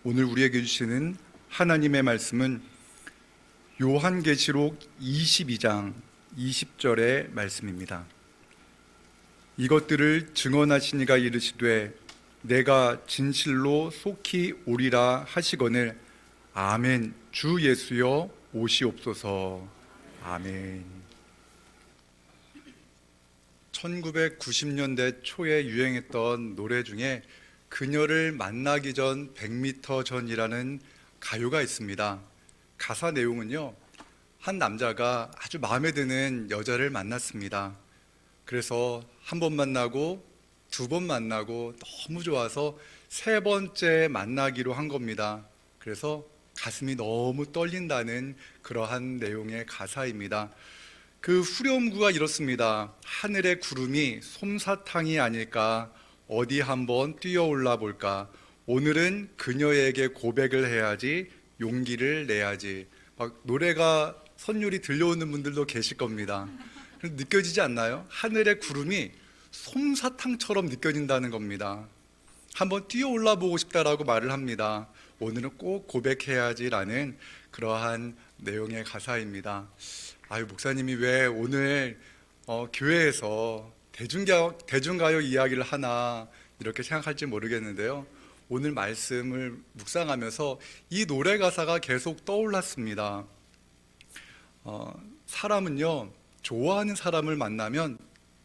오늘 우리에게 주시는 하나님의 말씀은 요한계시록 22장 20절의 말씀입니다. 이것들을 증언하신 이가 이르시되 내가 진실로 속히 오리라 하시거늘 아멘. 주 예수여 오시옵소서. 아멘. 1990년대 초에 유행했던 노래 중에 그녀를 만나기 전 100m 전이라는 가요가 있습니다. 가사 내용은요, 한 남자가 아주 마음에 드는 여자를 만났습니다. 그래서 한 번 만나고 두 번 만나고 너무 좋아서 세 번째 만나기로 한 겁니다. 그래서 가슴이 너무 떨린다는 그러한 내용의 가사입니다. 그 후렴구가 이렇습니다. 하늘의 구름이 솜사탕이 아닐까, 어디 한번 뛰어올라 볼까, 오늘은 그녀에게 고백을 해야지, 용기를 내야지. 막 노래가 선율이 들려오는 분들도 계실 겁니다. 느껴지지 않나요? 하늘의 구름이 솜사탕처럼 느껴진다는 겁니다. 한번 뛰어올라 보고 싶다라고 말을 합니다. 오늘은 꼭 고백해야지라는 그러한 내용의 가사입니다. 아유, 목사님이 왜 오늘 교회에서 대중가요 이야기를 하나 이렇게 생각할지 모르겠는데요, 오늘 말씀을 묵상하면서 이 노래 가사가 계속 떠올랐습니다. 사람은요, 좋아하는 사람을 만나면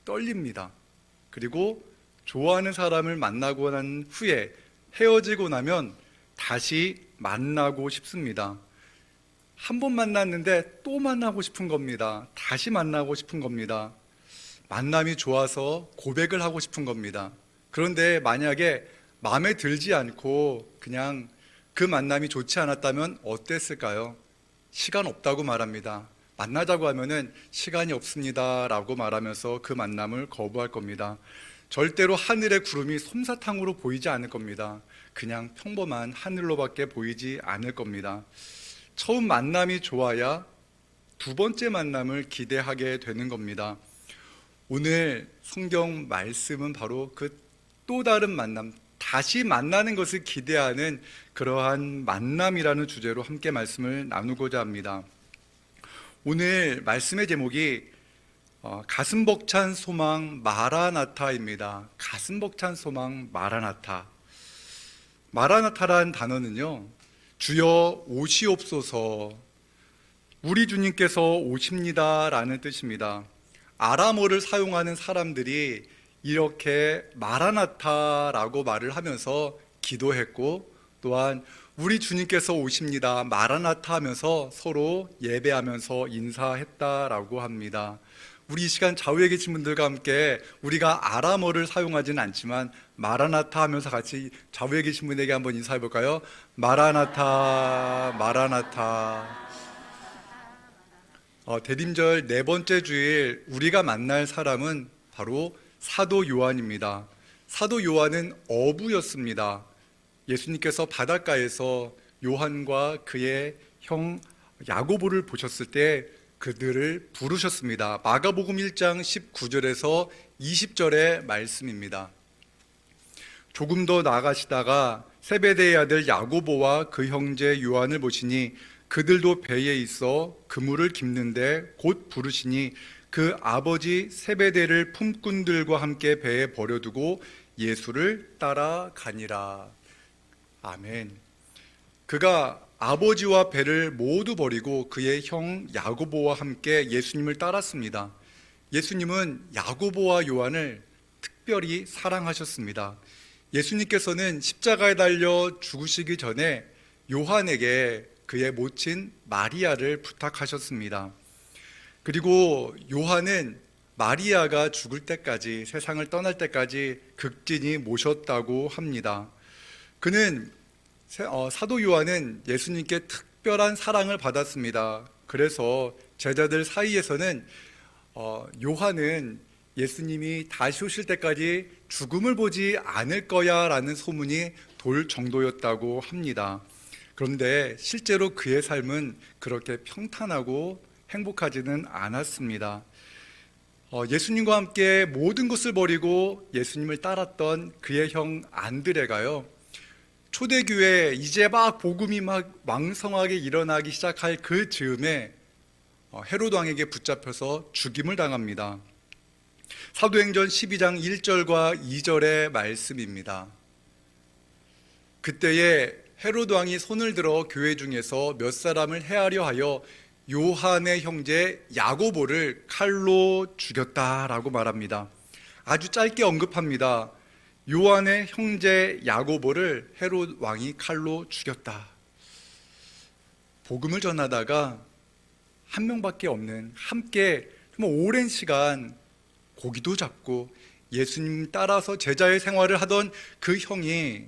떨립니다. 그리고 좋아하는 사람을 만나고 난 후에 헤어지고 나면 다시 만나고 싶습니다. 한 번 만났는데 또 만나고 싶은 겁니다. 다시 만나고 싶은 겁니다. 만남이 좋아서 고백을 하고 싶은 겁니다. 그런데 만약에 마음에 들지 않고 그냥 그 만남이 좋지 않았다면 어땠을까요? 시간 없다고 말합니다. 만나자고 하면은 시간이 없습니다 라고 말하면서 그 만남을 거부할 겁니다. 절대로 하늘의 구름이 솜사탕으로 보이지 않을 겁니다. 그냥 평범한 하늘로밖에 보이지 않을 겁니다. 처음 만남이 좋아야 두 번째 만남을 기대하게 되는 겁니다. 오늘 성경 말씀은 바로 그 또 다른 만남, 다시 만나는 것을 기대하는 그러한 만남이라는 주제로 함께 말씀을 나누고자 합니다. 오늘 말씀의 제목이 가슴 벅찬 소망 마라나타입니다. 가슴 벅찬 소망 마라나타. 마라나타라는 단어는요, 주여 오시옵소서, 우리 주님께서 오십니다 라는 뜻입니다. 아람어를 사용하는 사람들이 이렇게 마라나타라고 말을 하면서 기도했고, 또한 우리 주님께서 오십니다, 마라나타 하면서 서로 예배하면서 인사했다라고 합니다. 우리 이 시간 좌우에 계신 분들과 함께 우리가 아람어를 사용하지는 않지만 마라나타 하면서 같이 좌우에 계신 분에게 한번 인사해 볼까요? 마라나타, 마라나타. 대림절 네 번째 주일 우리가 만날 사람은 바로 사도 요한입니다. 사도 요한은 어부였습니다. 예수님께서 바닷가에서 요한과 그의 형 야고보를 보셨을 때 그들을 부르셨습니다. 마가복음 1장 19절에서 20절의 말씀입니다. 조금 더 나아가시다가 세베대의 아들 야고보와 그 형제 요한을 보시니 그들도 배에 있어 그물을 깁는데 곧 부르시니 그 아버지 세베대를 품꾼들과 함께 배에 버려두고 예수를 따라가니라. 아멘. 그가 아버지와 배를 모두 버리고 그의 형 야고보와 함께 예수님을 따랐습니다. 예수님은 야고보와 요한을 특별히 사랑하셨습니다. 예수님께서는 십자가에 달려 죽으시기 전에 요한에게 그의 모친 마리아를 부탁하셨습니다. 그리고 요한은 마리아가 죽을 때까지, 세상을 떠날 때까지 극진히 모셨다고 합니다. 그는 사도 요한은 예수님께 특별한 사랑을 받았습니다. 그래서 제자들 사이에서는 요한은 예수님이 다시 오실 때까지 죽음을 보지 않을 거야 라는 소문이 돌 정도였다고 합니다. 그런데 실제로 그의 삶은 그렇게 평탄하고 행복하지는 않았습니다. 예수님과 함께 모든 것을 버리고 예수님을 따랐던 그의 형 안드레가요, 초대교회 이제 막 복음이 막 왕성하게 일어나기 시작할 그 즈음에 헤롯 왕에게 붙잡혀서 죽임을 당합니다. 사도행전 12장 1절과 2절의 말씀입니다. 그때에 헤롯 왕이 손을 들어 교회 중에서 몇 사람을 해하려 하여 요한의 형제 야고보를 칼로 죽였다라고 말합니다. 아주 짧게 언급합니다. 요한의 형제 야고보를 헤롯 왕이 칼로 죽였다. 복음을 전하다가 한 명밖에 없는, 함께 정말 오랜 시간 고기도 잡고 예수님 따라서 제자의 생활을 하던 그 형이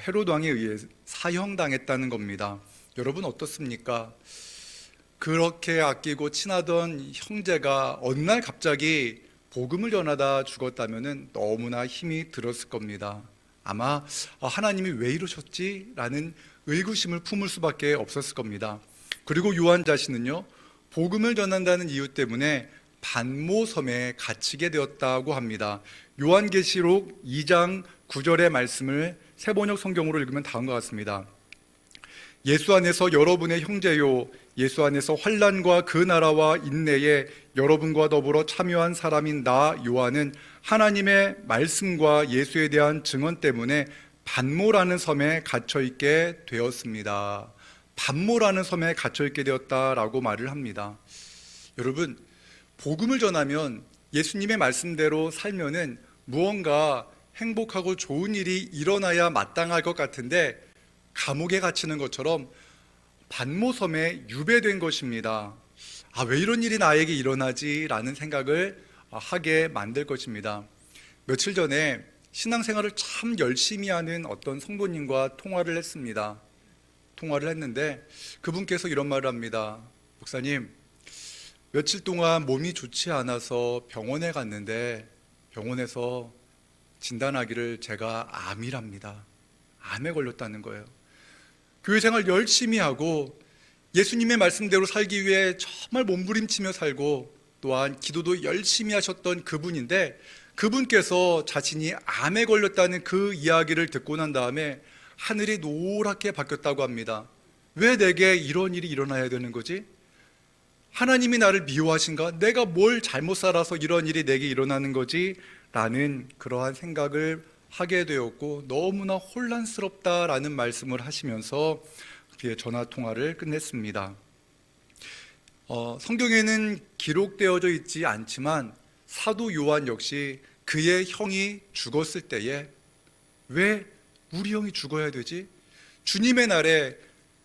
헤롯 왕에 의해 사형당했다는 겁니다. 여러분 어떻습니까? 그렇게 아끼고 친하던 형제가 어느 날 갑자기 복음을 전하다 죽었다면 너무나 힘이 들었을 겁니다. 아마 하나님이 왜 이러셨지? 라는 의구심을 품을 수밖에 없었을 겁니다. 그리고 요한 자신은요, 복음을 전한다는 이유 때문에 반모섬에 갇히게 되었다고 합니다. 요한계시록 2장 9절의 말씀을 세번역 성경으로 읽으면 다음과 같습니다. 예수 안에서 여러분의 형제요, 예수 안에서 환난과 그 나라와 인내에 여러분과 더불어 참여한 사람인 나 요한은 하나님의 말씀과 예수에 대한 증언 때문에 반모라는 섬에 갇혀있게 되었습니다. 반모라는 섬에 갇혀있게 되었다라고 말을 합니다. 여러분, 복음을 전하면 예수님의 말씀대로 살면은 무언가 행복하고 좋은 일이 일어나야 마땅할 것 같은데 감옥에 갇히는 것처럼 반모섬에 유배된 것입니다. 왜 이런 일이 나에게 일어나지? 라는 생각을 하게 만들 것입니다. 며칠 전에 신앙생활을 참 열심히 하는 어떤 성도님과 통화를 했습니다. 통화를 했는데 그분께서 이런 말을 합니다. 목사님, 며칠 동안 몸이 좋지 않아서 병원에 갔는데 병원에서 진단하기를 제가 암이랍니다. 암에 걸렸다는 거예요. 교회 생활 열심히 하고 예수님의 말씀대로 살기 위해 정말 몸부림치며 살고 또한 기도도 열심히 하셨던 그분인데 그분께서 자신이 암에 걸렸다는 그 이야기를 듣고 난 다음에 하늘이 노랗게 바뀌었다고 합니다. 왜 내게 이런 일이 일어나야 되는 거지? 하나님이 나를 미워하신가? 내가 뭘 잘못 살아서 이런 일이 내게 일어나는 거지? 라는 그러한 생각을 하게 되었고 너무나 혼란스럽다라는 말씀을 하시면서 전화 통화를 끝냈습니다. 성경에는 기록되어져 있지 않지만 사도 요한 역시 그의 형이 죽었을 때에 왜 우리 형이 죽어야 되지? 주님의 날에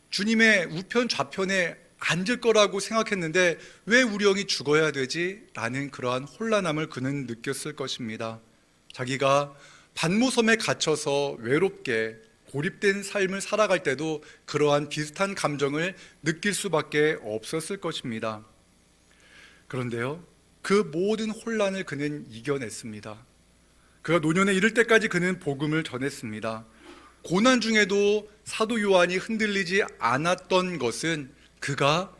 주님의 우편 좌편에 앉을 거라고 생각했는데 왜 우리 형이 죽어야 되지? 라는 그러한 혼란함을 그는 느꼈을 것입니다. 자기가 반모섬에 갇혀서 외롭게 고립된 삶을 살아갈 때도 그러한 비슷한 감정을 느낄 수밖에 없었을 것입니다. 그런데요, 그 모든 혼란을 그는 이겨냈습니다. 그가 노년에 이를 때까지 그는 복음을 전했습니다. 고난 중에도 사도 요한이 흔들리지 않았던 것은 그가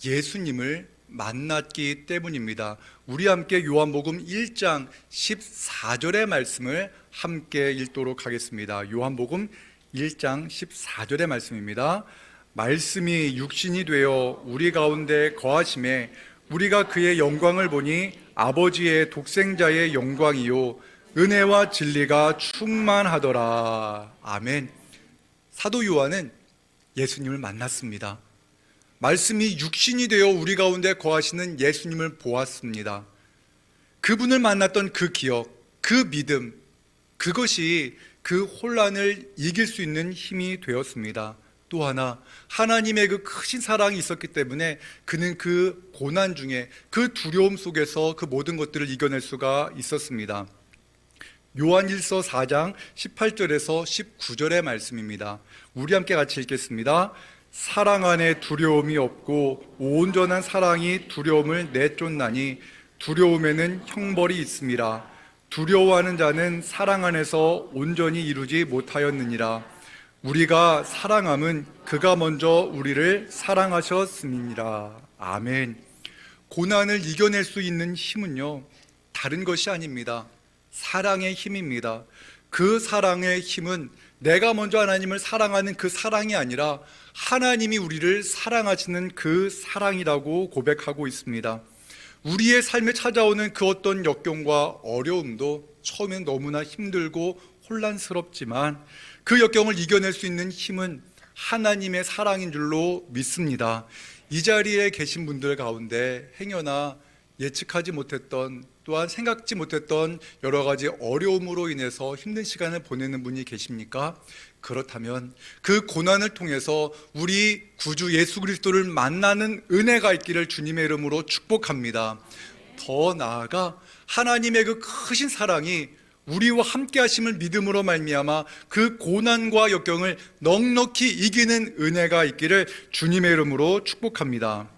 예수님을 만났기 때문입니다. 우리 함께 요한복음 1장 14절의 말씀을 함께 읽도록 하겠습니다. 요한복음 1장 14절의 말씀입니다. 말씀이 육신이 되어 우리 가운데 거하심에 우리가 그의 영광을 보니 아버지의 독생자의 영광이요 은혜와 진리가 충만하더라. 아멘. 사도 요한은 예수님을 만났습니다. 말씀이 육신이 되어 우리 가운데 거하시는 예수님을 보았습니다. 그분을 만났던 그 기억, 그 믿음, 그것이 그 혼란을 이길 수 있는 힘이 되었습니다. 또 하나, 하나님의 그 크신 사랑이 있었기 때문에 그는 그 고난 중에 그 두려움 속에서 그 모든 것들을 이겨낼 수가 있었습니다. 요한일서 4장 18절에서 19절의 말씀입니다. 우리 함께 같이 읽겠습니다. 사랑 안에 두려움이 없고 온전한 사랑이 두려움을 내쫓나니 두려움에는 형벌이 있음이라. 두려워하는 자는 사랑 안에서 온전히 이루지 못하였느니라. 우리가 사랑함은 그가 먼저 우리를 사랑하셨음이니라. 아멘. 고난을 이겨낼 수 있는 힘은요, 다른 것이 아닙니다. 사랑의 힘입니다. 그 사랑의 힘은 내가 먼저 하나님을 사랑하는 그 사랑이 아니라 하나님이 우리를 사랑하시는 그 사랑이라고 고백하고 있습니다. 우리의 삶에 찾아오는 그 어떤 역경과 어려움도 처음엔 너무나 힘들고 혼란스럽지만 그 역경을 이겨낼 수 있는 힘은 하나님의 사랑인 줄로 믿습니다. 이 자리에 계신 분들 가운데 행여나 예측하지 못했던, 또한 생각지 못했던 여러 가지 어려움으로 인해서 힘든 시간을 보내는 분이 계십니까? 그렇다면 그 고난을 통해서 우리 구주 예수 그리스도를 만나는 은혜가 있기를 주님의 이름으로 축복합니다. 더 나아가 하나님의 그 크신 사랑이 우리와 함께 하심을 믿음으로 말미암아 그 고난과 역경을 넉넉히 이기는 은혜가 있기를 주님의 이름으로 축복합니다.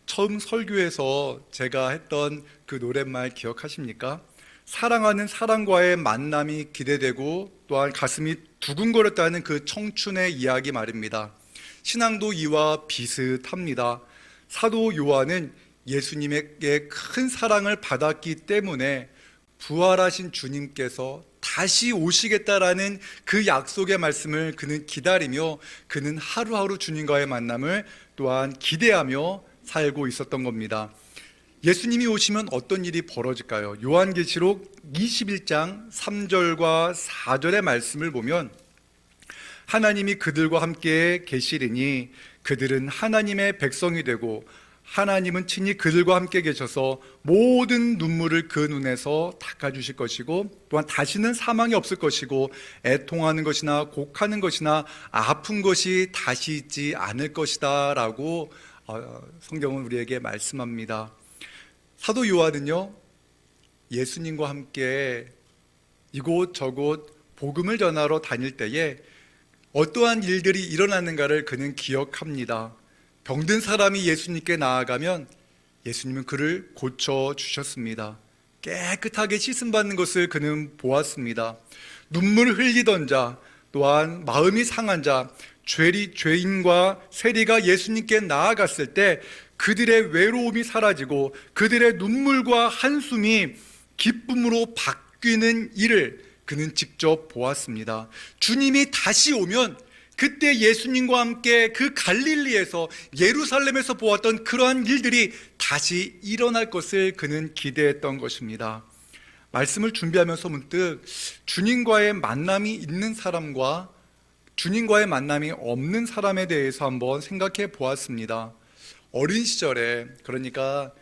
처음 설교에서 제가 했던 그 노랫말 기억하십니까? 사랑하는 사람과의 만남이 기대되고 또한 가슴이 두근거렸다는 그 청춘의 이야기 말입니다. 신앙도 이와 비슷합니다. 사도 요한은 예수님에게 큰 사랑을 받았기 때문에 부활하신 주님께서 다시 오시겠다라는 그 약속의 말씀을 그는 기다리며 그는 하루하루 주님과의 만남을 또한 기대하며 살고 있었던 겁니다. 예수님이 오시면 어떤 일이 벌어질까요? 요한계시록 21장 3절과 4절의 말씀을 보면 하나님이 그들과 함께 계시리니 그들은 하나님의 백성이 되고 하나님은 친히 그들과 함께 계셔서 모든 눈물을 그 눈에서 닦아주실 것이고 또한 다시는 사망이 없을 것이고 애통하는 것이나 곡하는 것이나 아픈 것이 다시 있지 않을 것이다 라고 성경은 우리에게 말씀합니다. 사도 요한은요, 예수님과 함께 이곳저곳 복음을 전하러 다닐 때에 어떠한 일들이 일어나는가를 그는 기억합니다. 병든 사람이 예수님께 나아가면 예수님은 그를 고쳐주셨습니다. 깨끗하게 씻음받는 것을 그는 보았습니다. 눈물을 흘리던 자, 또한 마음이 상한 자, 죄인과 세리가 예수님께 나아갔을 때 그들의 외로움이 사라지고 그들의 눈물과 한숨이 기쁨으로 바뀌는 일을 그는 직접 보았습니다. 주님이 다시 오면 그때 예수님과 함께 그 갈릴리에서 예루살렘에서 보았던 그러한 일들이 다시 일어날 것을 그는 기대했던 것입니다. 말씀을 준비하면서 문득 주님과의 만남이 있는 사람과 주님과의 만남이 없는 사람에 대해서 한번 생각해 보았습니다. 어린 시절에, 그러니까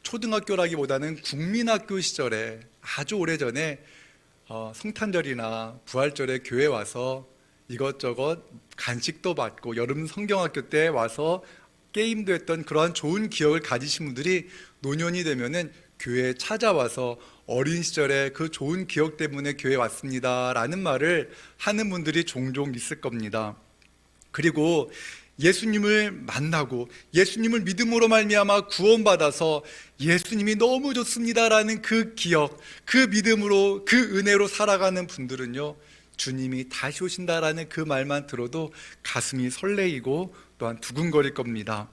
초등학교라기보다는 국민학교 시절에 아주 오래전에 성탄절이나 부활절에 교회 와서 이것저것 간식도 받고 여름 성경학교 때 와서 게임도 했던 그러한 좋은 기억을 가지신 분들이 노년이 되면은 교회에 찾아와서 어린 시절에 그 좋은 기억 때문에 교회에 왔습니다 라는 말을 하는 분들이 종종 있을 겁니다. 그리고 예수님을 만나고 예수님을 믿음으로 말미암아 구원받아서 예수님이 너무 좋습니다라는 그 기억, 그 믿음으로, 그 은혜로 살아가는 분들은요, 주님이 다시 오신다라는 그 말만 들어도 가슴이 설레이고 또한 두근거릴 겁니다.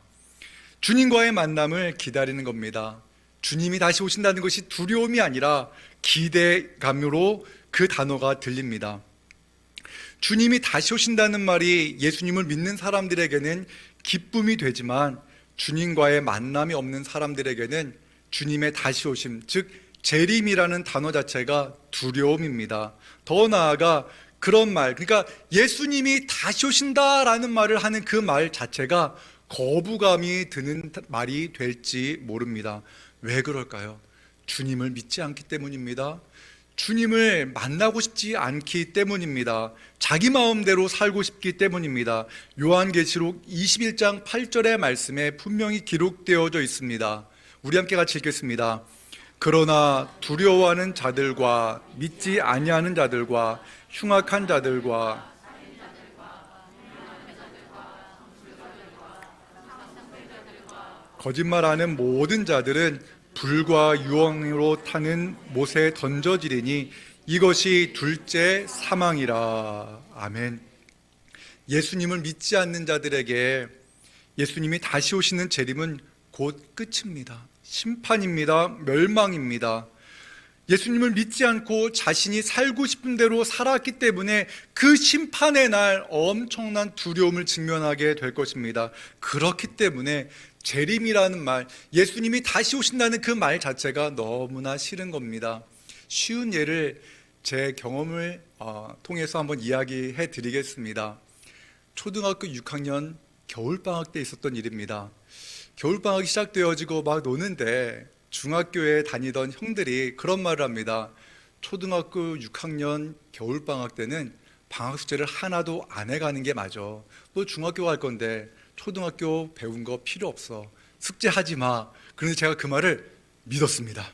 주님과의 만남을 기다리는 겁니다. 주님이 다시 오신다는 것이 두려움이 아니라 기대감으로 그 단어가 들립니다. 주님이 다시 오신다는 말이 예수님을 믿는 사람들에게는 기쁨이 되지만 주님과의 만남이 없는 사람들에게는 주님의 다시 오심, 즉 재림이라는 단어 자체가 두려움입니다. 더 나아가 그런 말, 그러니까 예수님이 다시 오신다라는 말을 하는 그 말 자체가 거부감이 드는 말이 될지 모릅니다. 왜 그럴까요? 주님을 믿지 않기 때문입니다. 주님을 만나고 싶지 않기 때문입니다. 자기 마음대로 살고 싶기 때문입니다. 요한계시록 21장 8절의 말씀에 분명히 기록되어져 있습니다. 우리 함께 같이 읽겠습니다. 그러나 두려워하는 자들과 믿지 아니하는 자들과 흉악한 자들과 거짓말하는 모든 자들은 불과 유황으로 타는 못에 던져지리니 이것이 둘째 사망이라. 아멘. 예수님을 믿지 않는 자들에게 예수님이 다시 오시는 재림은 곧 끝입니다. 심판입니다. 멸망입니다. 예수님을 믿지 않고 자신이 살고 싶은 대로 살았기 때문에 그 심판의 날 엄청난 두려움을 직면하게 될 것입니다. 그렇기 때문에 재림이라는 말, 예수님이 다시 오신다는 그 말 자체가 너무나 싫은 겁니다. 쉬운 예를 제 경험을 통해서 한번 이야기해 드리겠습니다. 초등학교 6학년 겨울방학 때 있었던 일입니다. 겨울방학이 시작되어지고 막 노는데 중학교에 다니던 형들이 그런 말을 합니다. 초등학교 6학년 겨울방학 때는 방학 숙제를 하나도 안 해가는 게 맞아. 너 중학교 갈 건데 초등학교 배운 거 필요 없어. 숙제하지 마. 그런데 제가 그 말을 믿었습니다.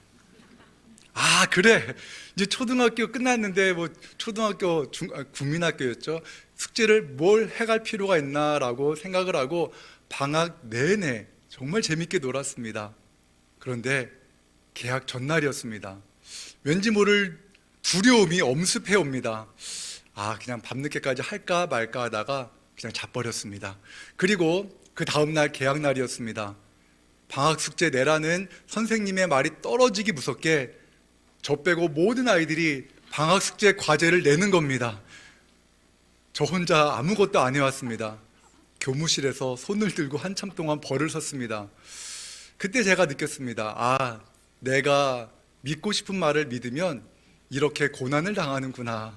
아, 그래. 이제 초등학교 끝났는데 초등학교 국민학교였죠. 숙제를 뭘 해갈 필요가 있나라고 생각을 하고 방학 내내 정말 재밌게 놀았습니다. 그런데 개학 전날이었습니다. 왠지 모를 두려움이 엄습해 옵니다. 그냥 밤늦게까지 할까 말까 하다가 그냥 자버렸습니다. 그리고 그 다음날 개학 날이었습니다. 방학 숙제 내라는 선생님의 말이 떨어지기 무섭게 저 빼고 모든 아이들이 방학 숙제 과제를 내는 겁니다. 저 혼자 아무것도 안 해왔습니다. 교무실에서 손을 들고 한참 동안 벌을 섰습니다. 그때 제가 느꼈습니다. 내가 믿고 싶은 말을 믿으면 이렇게 고난을 당하는구나.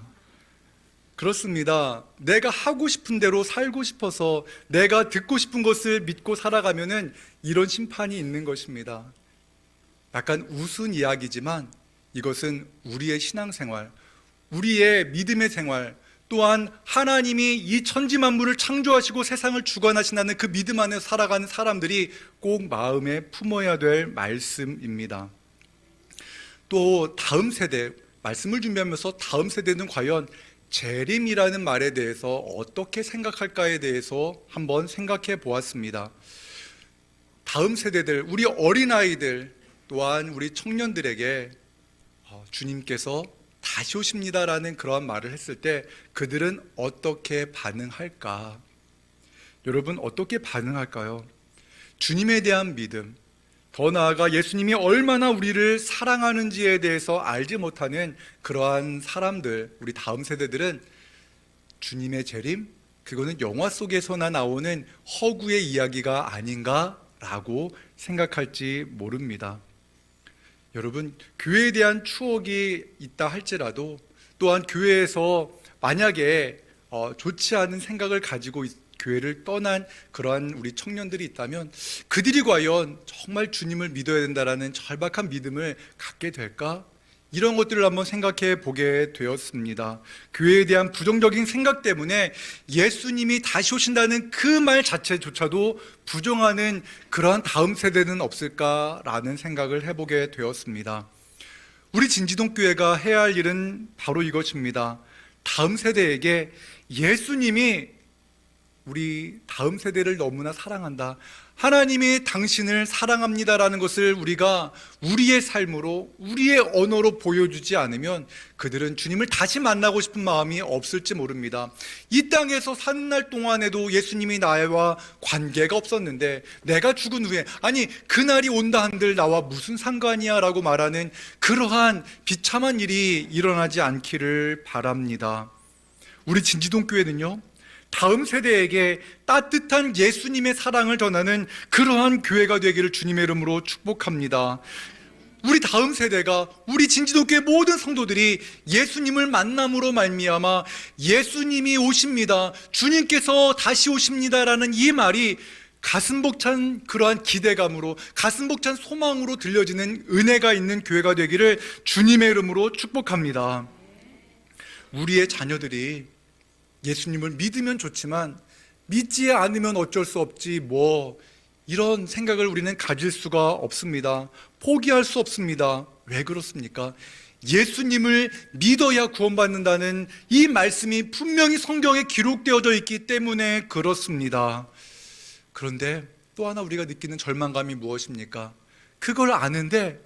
그렇습니다. 내가 하고 싶은 대로 살고 싶어서 내가 듣고 싶은 것을 믿고 살아가면은 이런 심판이 있는 것입니다. 약간 우스운 이야기지만 이것은 우리의 신앙생활, 우리의 믿음의 생활, 또한 하나님이 이 천지 만물을 창조하시고 세상을 주관하신다는 그 믿음 안에 살아가는 사람들이 꼭 마음에 품어야 될 말씀입니다. 또 다음 세대, 말씀을 준비하면서 다음 세대는 과연 재림이라는 말에 대해서 어떻게 생각할까에 대해서 한번 생각해 보았습니다. 다음 세대들, 우리 어린아이들 또한 우리 청년들에게 주님께서 다시 오십니다라는 그러한 말을 했을 때 그들은 어떻게 반응할까? 여러분, 어떻게 반응할까요? 주님에 대한 믿음, 더 나아가 예수님이 얼마나 우리를 사랑하는지에 대해서 알지 못하는 그러한 사람들, 우리 다음 세대들은 주님의 재림, 그거는 영화 속에서나 나오는 허구의 이야기가 아닌가라고 생각할지 모릅니다. 여러분, 교회에 대한 추억이 있다 할지라도 또한 교회에서 만약에 좋지 않은 생각을 가지고 교회를 떠난 그러한 우리 청년들이 있다면 그들이 과연 정말 주님을 믿어야 된다라는 절박한 믿음을 갖게 될까? 이런 것들을 한번 생각해 보게 되었습니다. 교회에 대한 부정적인 생각 때문에 예수님이 다시 오신다는 그 말 자체조차도 부정하는 그러한 다음 세대는 없을까라는 생각을 해보게 되었습니다. 우리 진지동교회가 해야 할 일은 바로 이것입니다. 다음 세대에게 예수님이 우리 다음 세대를 너무나 사랑한다, 하나님이 당신을 사랑합니다라는 것을 우리가 우리의 삶으로, 우리의 언어로 보여주지 않으면 그들은 주님을 다시 만나고 싶은 마음이 없을지 모릅니다. 이 땅에서 사는 날 동안에도 예수님이 나와 관계가 없었는데 내가 죽은 후에 그날이 온다 한들 나와 무슨 상관이야 라고 말하는 그러한 비참한 일이 일어나지 않기를 바랍니다. 우리 진지동교회는요, 다음 세대에게 따뜻한 예수님의 사랑을 전하는 그러한 교회가 되기를 주님의 이름으로 축복합니다. 우리 다음 세대가, 우리 진지도교회 모든 성도들이 예수님을 만남으로 말미암아 예수님이 오십니다, 주님께서 다시 오십니다라는 이 말이 가슴 벅찬 그러한 기대감으로, 가슴 벅찬 소망으로 들려지는 은혜가 있는 교회가 되기를 주님의 이름으로 축복합니다. 우리의 자녀들이 예수님을 믿으면 좋지만 믿지 않으면 어쩔 수 없지 이런 생각을 우리는 가질 수가 없습니다. 포기할 수 없습니다. 왜 그렇습니까? 예수님을 믿어야 구원받는다는 이 말씀이 분명히 성경에 기록되어져 있기 때문에 그렇습니다. 그런데 또 하나 우리가 느끼는 절망감이 무엇입니까? 그걸 아는데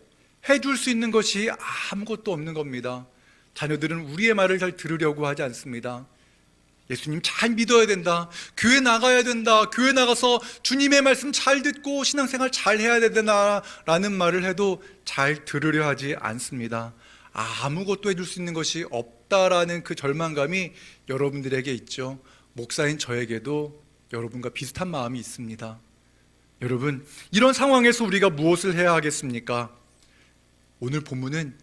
해줄 수 있는 것이 아무것도 없는 겁니다. 자녀들은 우리의 말을 잘 들으려고 하지 않습니다. 예수님 잘 믿어야 된다, 교회 나가야 된다, 교회 나가서 주님의 말씀 잘 듣고 신앙생활 잘 해야 된다라는 말을 해도 잘 들으려 하지 않습니다. 아무것도 해줄 수 있는 것이 없다라는 그 절망감이 여러분들에게 있죠. 목사인 저에게도 여러분과 비슷한 마음이 있습니다. 여러분, 이런 상황에서 우리가 무엇을 해야 하겠습니까? 오늘 본문은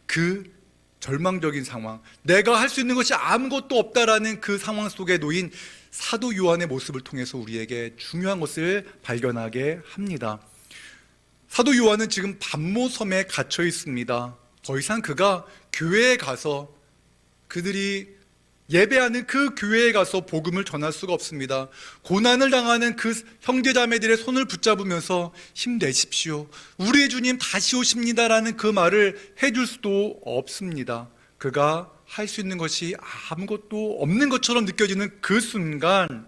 그 절망적인 상황, 내가 할 수 있는 것이 아무것도 없다라는 그 상황 속에 놓인 사도 요한의 모습을 통해서 우리에게 중요한 것을 발견하게 합니다. 사도 요한은 지금 밤모섬에 갇혀 있습니다. 더 이상 그가 교회에 가서 그들이 예배하는 그 교회에 가서 복음을 전할 수가 없습니다. 고난을 당하는 그 형제자매들의 손을 붙잡으면서 힘내십시오, 우리 주님 다시 오십니다라는 그 말을 해줄 수도 없습니다. 그가 할 수 있는 것이 아무것도 없는 것처럼 느껴지는 그 순간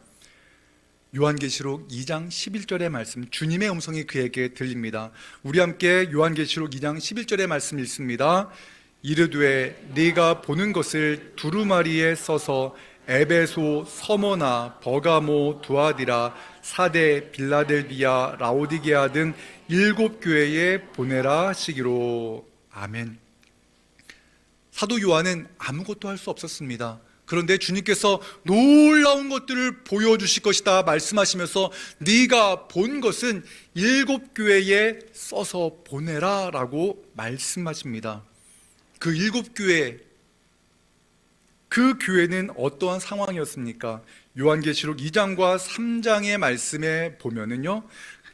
요한계시록 2장 11절의 말씀, 주님의 음성이 그에게 들립니다. 우리 함께 요한계시록 2장 11절의 말씀 읽습니다. 이르되 네가 보는 것을 두루마리에 써서 에베소, 서머나, 버가모, 두아디라, 사데, 빌라델비아, 라오디게아 등 7교회에 보내라 하시기로. 아멘. 사도 요한은 아무것도 할 수 없었습니다. 그런데 주님께서 놀라운 것들을 보여주실 것이다 말씀하시면서 네가 본 것은 7교회에 써서 보내라 라고 말씀하십니다. 그 7교회, 그 교회는 어떠한 상황이었습니까? 요한계시록 2장과 3장의 말씀에 보면은요,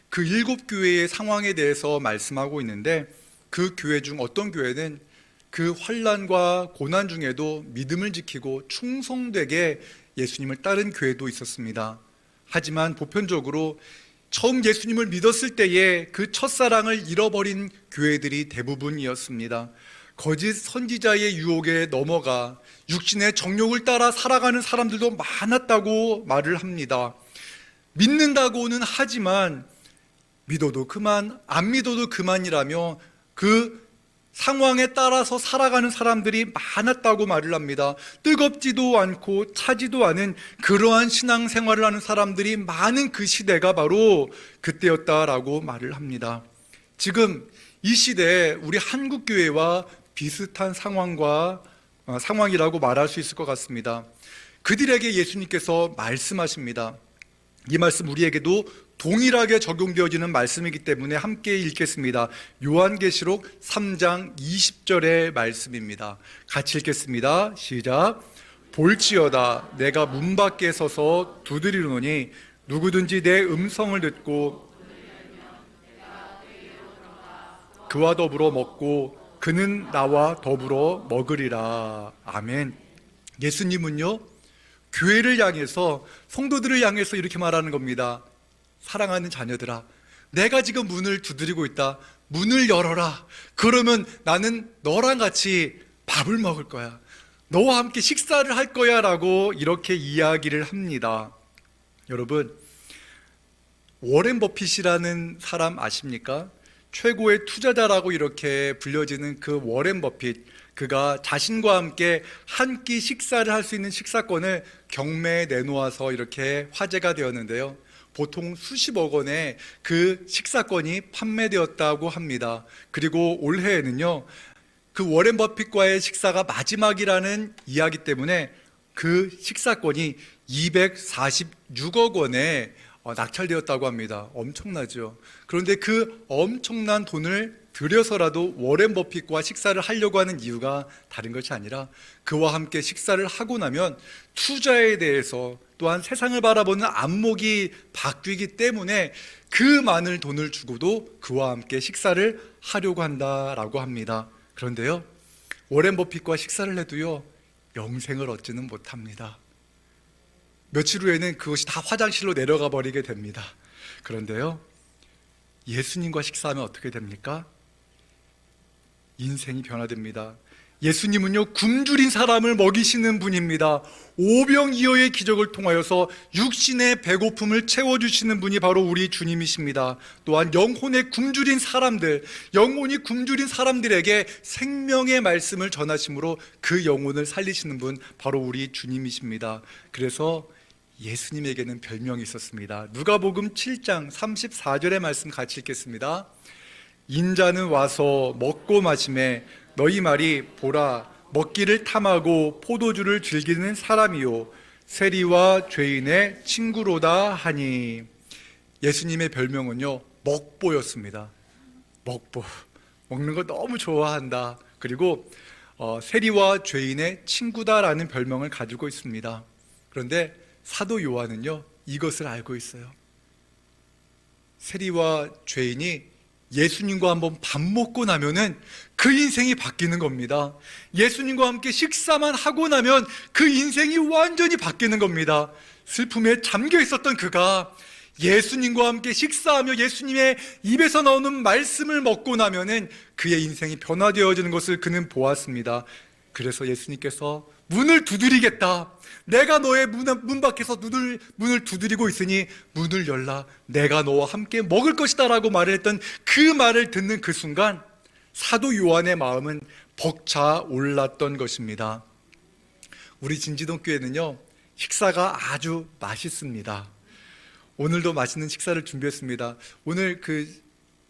그 7교회의 상황에 대해서 말씀하고 있는데, 그 교회 중 어떤 교회는 그 환난과 고난 중에도 믿음을 지키고 충성되게 예수님을 따른 교회도 있었습니다. 하지만 보편적으로 처음 예수님을 믿었을 때에 그 첫사랑을 잃어버린 교회들이 대부분이었습니다. 거짓 선지자의 유혹에 넘어가 육신의 정욕을 따라 살아가는 사람들도 많았다고 말을 합니다. 믿는다고는 하지만 믿어도 그만, 안 믿어도 그만이라며 그 상황에 따라서 살아가는 사람들이 많았다고 말을 합니다. 뜨겁지도 않고 차지도 않은 그러한 신앙생활을 하는 사람들이 많은 그 시대가 바로 그때였다라고 말을 합니다. 지금 이 시대에 우리 한국교회와 비슷한 상황이라고 말할 수 있을 것 같습니다. 그들에게 예수님께서 말씀하십니다. 이 말씀 우리에게도 동일하게 적용되어지는 말씀이기 때문에 함께 읽겠습니다. 요한계시록 3장 20절의 말씀입니다. 같이 읽겠습니다. 시작. 볼지어다 내가 문 밖에 서서 두드리노니 누구든지 내 음성을 듣고 그와 더불어 먹고 그는 나와 더불어 먹으리라. 아멘. 예수님은요, 교회를 향해서, 성도들을 향해서 이렇게 말하는 겁니다. 사랑하는 자녀들아, 내가 지금 문을 두드리고 있다. 문을 열어라. 그러면 나는 너랑 같이 밥을 먹을 거야. 너와 함께 식사를 할 거야 라고 이렇게 이야기를 합니다. 여러분, 워렌 버핏이라는 사람 아십니까? 최고의 투자자라고 이렇게 불려지는 그 워렌 버핏, 그가 자신과 함께 한 끼 식사를 할 수 있는 식사권을 경매에 내놓아서 이렇게 화제가 되었는데요, 보통 수십억 원의 그 식사권이 판매되었다고 합니다. 그리고 올해에는요, 그 워렌 버핏과의 식사가 마지막이라는 이야기 때문에 그 식사권이 246억 원에 낙찰되었다고 합니다. 엄청나죠. 그런데 그 엄청난 돈을 들여서라도 워렌 버핏과 식사를 하려고 하는 이유가 다른 것이 아니라 그와 함께 식사를 하고 나면 투자에 대해서, 또한 세상을 바라보는 안목이 바뀌기 때문에 그 많은 돈을 주고도 그와 함께 식사를 하려고 한다라고 합니다. 그런데요, 워렌 버핏과 식사를 해도요, 영생을 얻지는 못합니다. 며칠 후에는 그것이 다 화장실로 내려가 버리게 됩니다. 그런데요, 예수님과 식사하면 어떻게 됩니까? 인생이 변화됩니다. 예수님은요, 굶주린 사람을 먹이시는 분입니다. 오병이어의 기적을 통하여서 육신의 배고픔을 채워주시는 분이 바로 우리 주님이십니다. 또한 영혼이 굶주린 사람들에게 생명의 말씀을 전하심으로 그 영혼을 살리시는 분, 바로 우리 주님이십니다. 그래서 예수님에게는 별명이 있었습니다. 누가복음 7장 34절의 말씀 같이 읽겠습니다. 인자는 와서 먹고 마시매 너희 말이 보라 먹기를 탐하고 포도주를 즐기는 사람이요 세리와 죄인의 친구로다 하니. 예수님의 별명은요 먹보였습니다. 먹보, 먹는 거 너무 좋아한다. 그리고 세리와 죄인의 친구다라는 별명을 가지고 있습니다. 그런데 사도 요한은요 이것을 알고 있어요. 세리와 죄인이 예수님과 한번 밥 먹고 나면은 그 인생이 바뀌는 겁니다. 예수님과 함께 식사만 하고 나면 그 인생이 완전히 바뀌는 겁니다. 슬픔에 잠겨 있었던 그가 예수님과 함께 식사하며 예수님의 입에서 나오는 말씀을 먹고 나면은 그의 인생이 변화되어지는 것을 그는 보았습니다. 그래서 예수님께서 문을 두드리겠다. 내가 너의 문 밖에서 문을 두드리고 있으니 문을 열라. 내가 너와 함께 먹을 것이다 라고 말을 했던 그 말을 듣는 그 순간 사도 요한의 마음은 벅차 올랐던 것입니다. 우리 진지동 교회는요 식사가 아주 맛있습니다. 오늘도 맛있는 식사를 준비했습니다. 오늘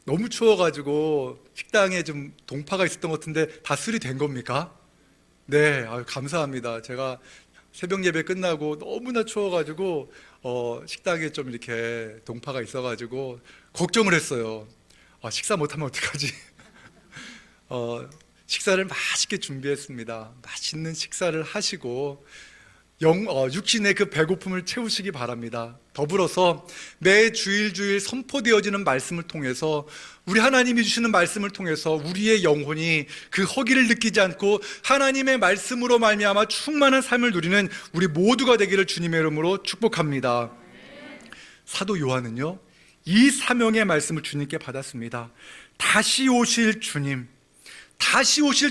너무 추워가지고 식당에 좀 동파가 있었던 것 같은데 다 수리된 겁니까? 네, 감사합니다. 제가 새벽 예배 끝나고 너무나 추워가지고 식당에 좀 이렇게 동파가 있어가지고 걱정을 했어요. 식사 못하면 어떡하지? 식사를 맛있게 준비했습니다. 맛있는 식사를 하시고 육신의 그 배고픔을 채우시기 바랍니다. 더불어서 매 주일 선포되어지는 말씀을 통해서 우리 하나님이 주시는 말씀을 통해서 우리의 영혼이 그 허기를 느끼지 않고 하나님의 말씀으로 말미암아 충만한 삶을 누리는 우리 모두가 되기를 주님의 이름으로 축복합니다. 사도 요한은요 이 사명의 말씀을 주님께 받았습니다. 다시 오실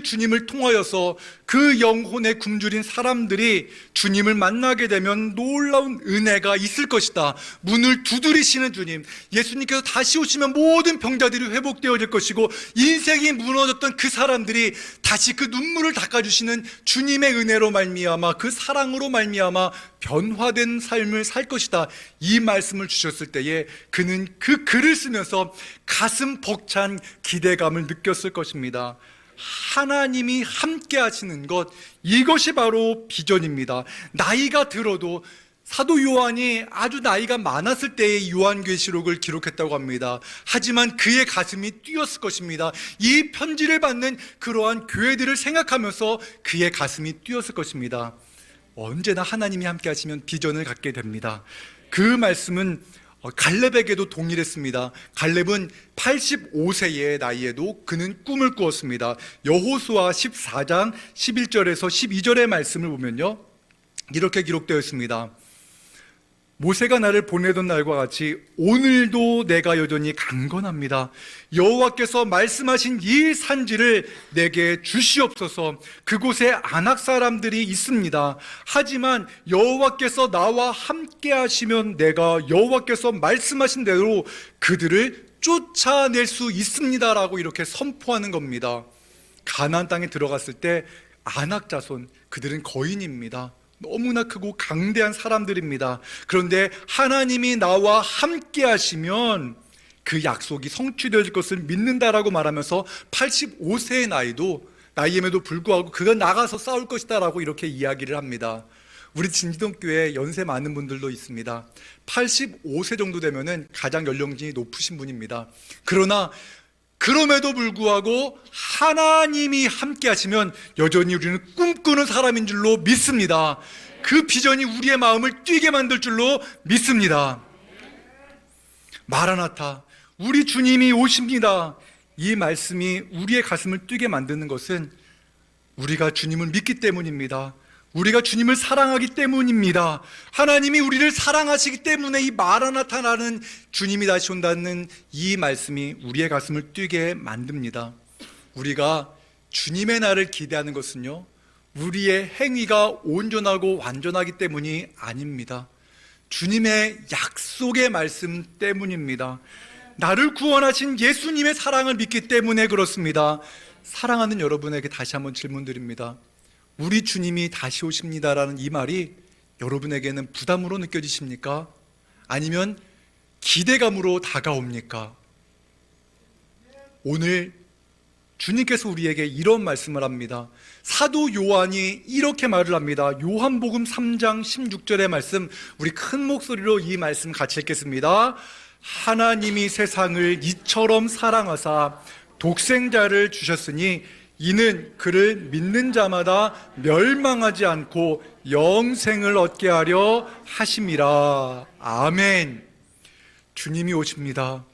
주님을 통하여서 그 영혼에 굶주린 사람들이 주님을 만나게 되면 놀라운 은혜가 있을 것이다. 문을 두드리시는 주님, 예수님께서 다시 오시면 모든 병자들이 회복되어질 것이고 인생이 무너졌던 그 사람들이 다시 그 눈물을 닦아주시는 주님의 은혜로 말미암아 그 사랑으로 말미암아 변화된 삶을 살 것이다. 이 말씀을 주셨을 때에 그는 그 글을 쓰면서 가슴 벅찬 기대감을 느꼈을 것입니다. 하나님이 함께 하시는 것, 이것이 바로 비전입니다. 나이가 들어도 사도 요한이 아주 나이가 많았을 때의 요한계시록을 기록했다고 합니다. 하지만 그의 가슴이 뛰었을 것입니다. 이 편지를 받는 그러한 교회들을 생각하면서 그의 가슴이 뛰었을 것입니다. 언제나 하나님이 함께 하시면 비전을 갖게 됩니다. 그 말씀은 갈렙에게도 동일했습니다. 갈렙은 85세의 나이에도 그는 꿈을 꾸었습니다. 여호수아 14장 11절에서 12절의 말씀을 보면요 이렇게 기록되어 있습니다. 모세가 나를 보내던 날과 같이 오늘도 내가 여전히 강건합니다. 여호와께서 말씀하신 이 산지를 내게 주시옵소서. 그곳에 아낙 사람들이 있습니다. 하지만 여호와께서 나와 함께 하시면 내가 여호와께서 말씀하신 대로 그들을 쫓아낼 수 있습니다 라고 이렇게 선포하는 겁니다. 가나안 땅에 들어갔을 때 아낙 자손, 그들은 거인입니다. 너무나 크고 강대한 사람들입니다. 그런데 하나님이 나와 함께 하시면 그 약속이 성취될 것을 믿는다라고 말하면서 85세의 나이임에도 불구하고 그가 나가서 싸울 것이다 라고 이렇게 이야기를 합니다. 우리 진지동교회 연세 많은 분들도 있습니다. 85세 정도 되면은 가장 연령층이 높으신 분입니다. 그럼에도 불구하고 하나님이 함께 하시면 여전히 우리는 꿈꾸는 사람인 줄로 믿습니다. 그 비전이 우리의 마음을 뛰게 만들 줄로 믿습니다. 마라나타, 우리 주님이 오십니다. 이 말씀이 우리의 가슴을 뛰게 만드는 것은 우리가 주님을 믿기 때문입니다. 우리가 주님을 사랑하기 때문입니다. 하나님이 우리를 사랑하시기 때문에 이 마라나타라는 주님이 다시 온다는 이 말씀이 우리의 가슴을 뛰게 만듭니다. 우리가 주님의 날을 기대하는 것은요 우리의 행위가 온전하고 완전하기 때문이 아닙니다. 주님의 약속의 말씀 때문입니다. 나를 구원하신 예수님의 사랑을 믿기 때문에 그렇습니다. 사랑하는 여러분에게 다시 한번 질문드립니다. 우리 주님이 다시 오십니다라는 이 말이 여러분에게는 부담으로 느껴지십니까? 아니면 기대감으로 다가옵니까? 오늘 주님께서 우리에게 이런 말씀을 합니다. 사도 요한이 이렇게 말을 합니다. 요한복음 3장 16절의 말씀, 우리 큰 목소리로 이 말씀 같이 읽겠습니다. 하나님이 세상을 이처럼 사랑하사 독생자를 주셨으니 이는 그를 믿는 자마다 멸망하지 않고 영생을 얻게 하려 하심이라. 아멘. 주님이 오십니다.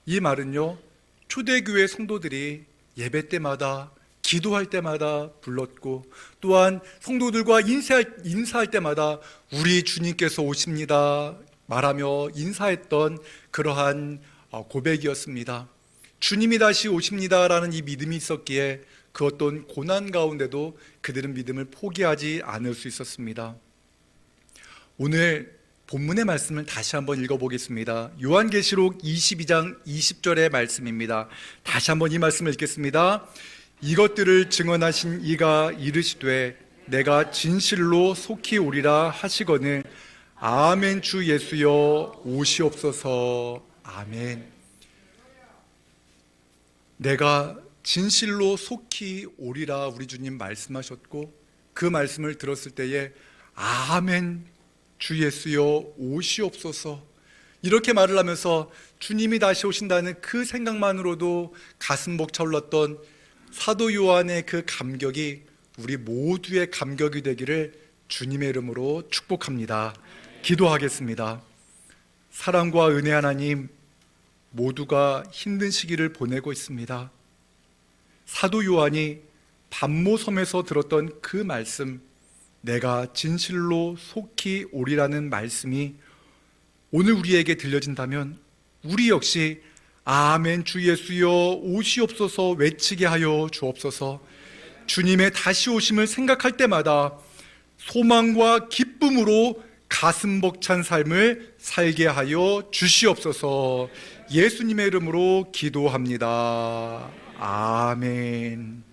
이 말은요, 초대교회 성도들이 예배 때마다, 기도할 때마다 불렀고, 또한 성도들과 인사할 때마다 우리 주님께서 오십니다 말하며 인사했던 그러한 고백이었습니다. 주님이 다시 오십니다라는 이 믿음이 있었기에 그 어떤 고난 가운데도 그들은 믿음을 포기하지 않을 수 있었습니다. 오늘 본문의 말씀을 다시 한번 읽어보겠습니다. 요한계시록 22장 20절의 말씀입니다. 다시 한번 이 말씀을 읽겠습니다. 이것들을 증언하신 이가 이르시되 내가 진실로 속히 오리라 하시거늘 아멘. 주 예수여 오시옵소서. 아멘. 내가 진실로 속히 오리라 우리 주님 말씀하셨고, 그 말씀을 들었을 때에 아멘, 주 예수여 오시옵소서, 이렇게 말을 하면서 주님이 다시 오신다는 그 생각만으로도 가슴 벅차올랐던 사도 요한의 그 감격이 우리 모두의 감격이 되기를 주님의 이름으로 축복합니다. 기도하겠습니다. 사랑과 은혜 하나님, 모두가 힘든 시기를 보내고 있습니다. 사도 요한이 반모섬에서 들었던 그 말씀, 내가 진실로 속히 오리라는 말씀이 오늘 우리에게 들려진다면 우리 역시 아멘 주 예수여 오시옵소서 외치게 하여 주옵소서. 주님의 다시 오심을 생각할 때마다 소망과 기쁨으로 가슴 벅찬 삶을 살게 하여 주시옵소서. 예수님의 이름으로 기도합니다. 아멘.